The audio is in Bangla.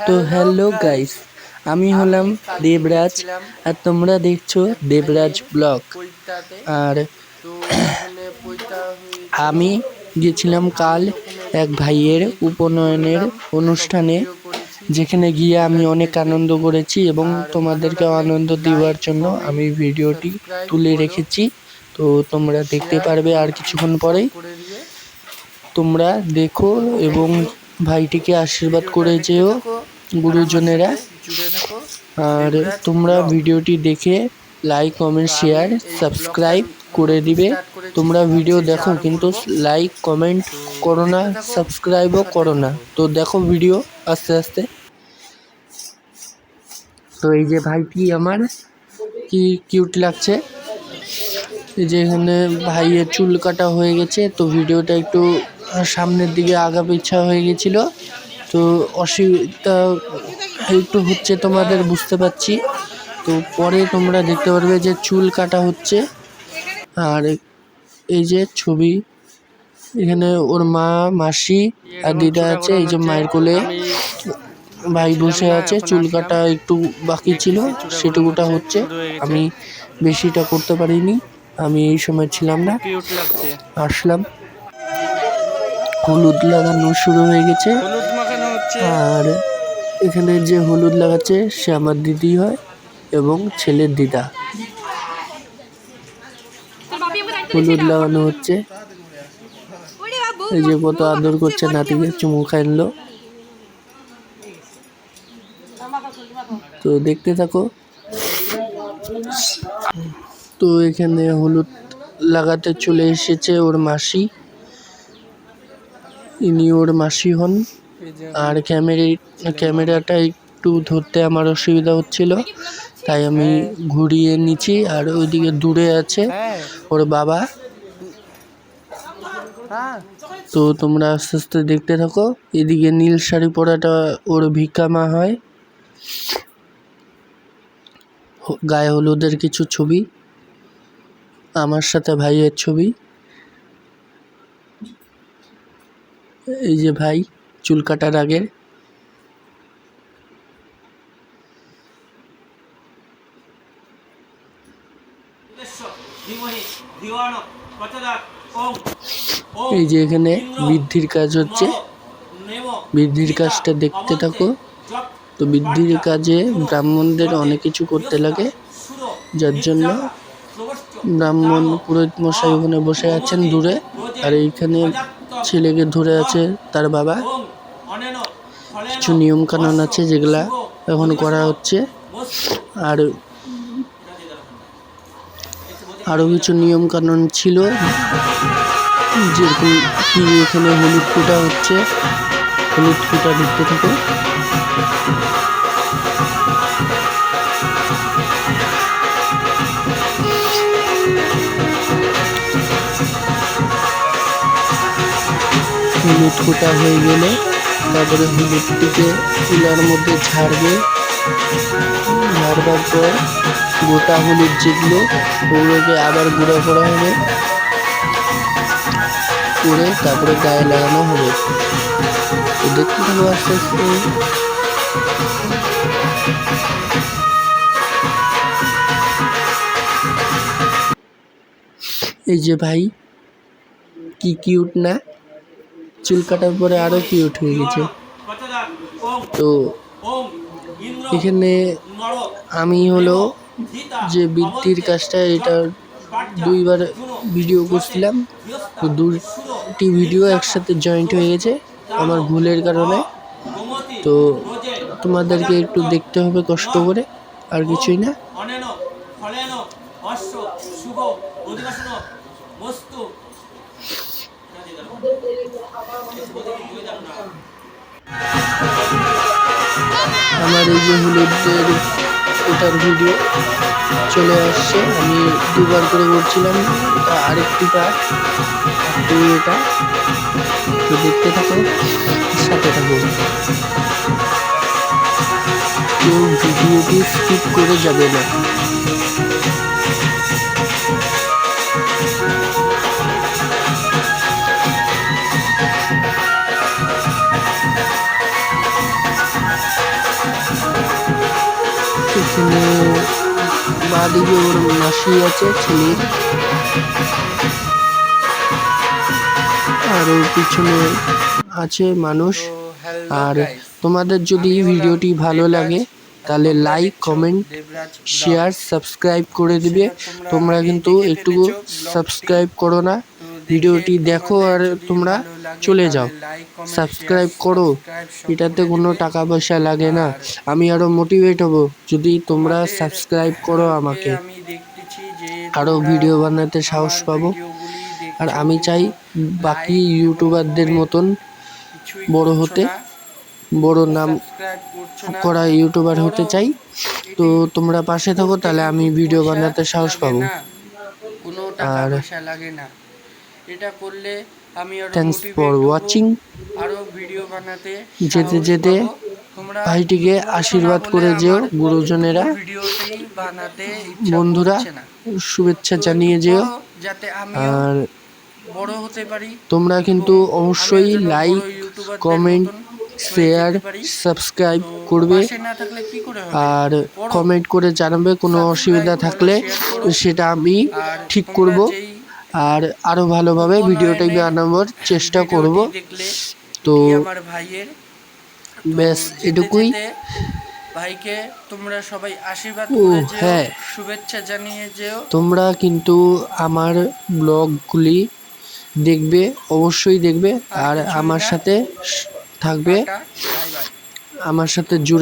তো হ্যালো গাইস, আমি হলাম দেবরাজ আর তোমরা দেখছো দেবরাজ ব্লগ। আর আমি গেছিলাম কাল এক ভাইয়ের উপনয়নের অনুষ্ঠানে, যেখানে গিয়ে আমি অনেক আনন্দ করেছি এবং তোমাদেরকে আনন্দ দেওয়ার জন্য আমি ভিডিওটি তুলে রেখেছি। তো তোমরা দেখতে পারবে আর কিছুক্ষণ পরেই। তোমরা দেখো এবং ভাইটিকে আশীর্বাদ করে যেও গুরুজনেরা। আর তোমরা ভিডিওটি দেখে লাইক, কমেন্ট, শেয়ার, সাবস্ক্রাইব করে দিবে। তোমরা ভিডিও দেখো কিন্তু লাইক কমেন্ট করো না, সাবস্ক্রাইবও করো না। তো দেখো ভিডিও আস্তে আস্তে। তো এই যে ভাইটি আমার কি কিউট লাগছে। এই যে এখানে ভাইয়ের চুল কাটা হয়ে গেছে, তো ভিডিওটা একটু সামনের দিকে আগা পিছা হয়ে গেছিল, তো অসুবিধা একটু হচ্ছে তোমাদের বুঝতে পারছি। তো পরে তোমরা দেখতে পারবে যে চুল কাটা হচ্ছে। আর এই যে ছবি, এখানে ওর মা, মাসি আর দিদা আছে। এই যে মায়ের কোলে ভাই বসে আছে। চুল কাটা একটু বাকি ছিল, সেটুকুটা হচ্ছে। আমি বেশিটা করতে পারিনি, আমি এই সময় ছিলাম না, আসলাম। হলুদ লাগানো শুরু হয়ে গেছে। আর এখানে যে হলুদ লাগাচ্ছে সে আমার দিদি হয় এবং ছেলের দিদা। হলুদ লাগানো হচ্ছে। এই যে কত আদর করছে নাতিকে, চুমু খাইলো। তো দেখতে থাকো। তো এখানে হলুদ লাগাতে চলে এসেছে ওর মাসি, ইনি ওর মাসি হন। আর ক্যামেরাটা একটু ধরতে আমার অসুবিধা হচ্ছিল, তাই আমি ঘুরিয়ে নিচ্ছি। আর ওইদিকে দূরে আছে ওর বাবা। তো তোমরা আস্তে আস্তে দেখতে থাকো। এদিকে নীল শাড়ি পরাটা ওর ভিক্ষা মা হয়। গায়ে হলুদের কিছু ছবি, আমার সাথে ভাইয়ের ছবি। এই যে ভাই চুল কাটার আগের। এই যে এখানে বৃদ্ধির কাজ হচ্ছে, বৃদ্ধির কাজটা দেখতে থাকো। তো বৃদ্ধির কাজে ব্রাহ্মণদের অনেক কিছু করতে লাগে, যার জন্য ব্রাহ্মণ পুরোহিত মশাই ওখানে বসে আছেন দূরে। আর এইখানে ছেলেকে ধরে আছে তার বাবা। কিছু নিয়ম কানুন আছে যেগুলা এখন করা হচ্ছে। আর আরো কিছু নিয়ম কানুন ছিল, যেরকম কি এখানে হলুদ ফোঁটা হচ্ছে। হলুদ ফোঁটা দেখতে থাকো। হলুদ ফোঁটা হয়ে গেলে তারপরে হলুদটিকে চুলার মধ্যে ঝাড়বে। ঝাড়বার পর গোটা হলুদ যেগুলো, ওগুলোকে আবার গুঁড়ো করা হবে, করে তারপরে গায়ে লাগানো হবে। তো দেখতে থাকো আস্তে আস্তে। এই যে ভাই কি কিউট না, চুল কাটার পরে আরো কিউট হয়ে গেছে। তো এখানে আমি হলো যে বৃদ্ধির কাজটা, এটা দুইবার ভিডিও করছিলাম, তো দুটি ভিডিও একসাথে জয়েন্ট হয়ে গেছে আমার ভুলের কারণে। তো তোমাদেরকে একটু দেখতে হবে কষ্ট করে, আর কিছুই না। আমার এই যে হলুদের ওটার ভিডিও চলে আসছে, আমি দুবার করে করছিলাম, আরেকটি পার্ট এটা। তো দেখতে থাকো, সাথে থাকো, কেউ ভিডিওটি স্কিপ করে যাবে না। এখানে বাদিকে ওর মাসি আছে ছেলের, আর ওর পিছনে আছে মানুষ। আর তোমাদের যদি ভিডিওটি ভালো লাগে তাহলে লাইক, কমেন্ট, শেয়ার, সাবস্ক্রাইব করে দিবে। তোমরা কিন্তু একটু সাবস্ক্রাইব করো না, ভিডিওটি দেখো আর তোমরা চলে যাও। সাবস্ক্রাইব করো, এটাতে কোনো টাকা পয়সা লাগে না। আমি আরও মোটিভেট হব যদি তোমরা সাবস্ক্রাইব করো আমাকে, আরও ভিডিও বানাতে সাহস পাবো। আর আমি চাই বাকি ইউটিউবারদের মতন বড় হতে, বড় নাম করা ইউটিউবার হতে চাই। তো তোমরা পাশে থাকো, তাহলে আমি ভিডিও বানাতে সাহস পাবো। আর এটা করলে আমি থ্যাঙ্কস ফর ওয়াচিং। আরো ভিডিও বানাতে যেতে যেতে ভাইটিকে আশীর্বাদ করে যেও গুরুজনেরা, বন্ধুরা শুভেচ্ছা জানিয়ে যেও। যাতে আমি আর বড় হতে পারি। তোমরা কিন্তু অবশ্যই লাইক, কমেন্ট, শেয়ার, সাবস্ক্রাইব করবে। আর কমেন্ট করে জানাবে কোনো অসুবিধা থাকলে, সেটা আমি ঠিক করব। আর আরও ভালোভাবে ভিডিওটা বানানোর চেষ্টা করব। তো ব্যাস এটুকুই। ভাইকে তোমরা সবাই আশীর্বাদ ও করে যেও, হ্যাঁ, শুভেচ্ছা জানিয়ে যেও। তোমরা কিন্তু আমার ব্লগগুলি দেখবে, অবশ্যই দেখবে। আর আমার সাথে থাকবে, আমার সাথে জুড়ে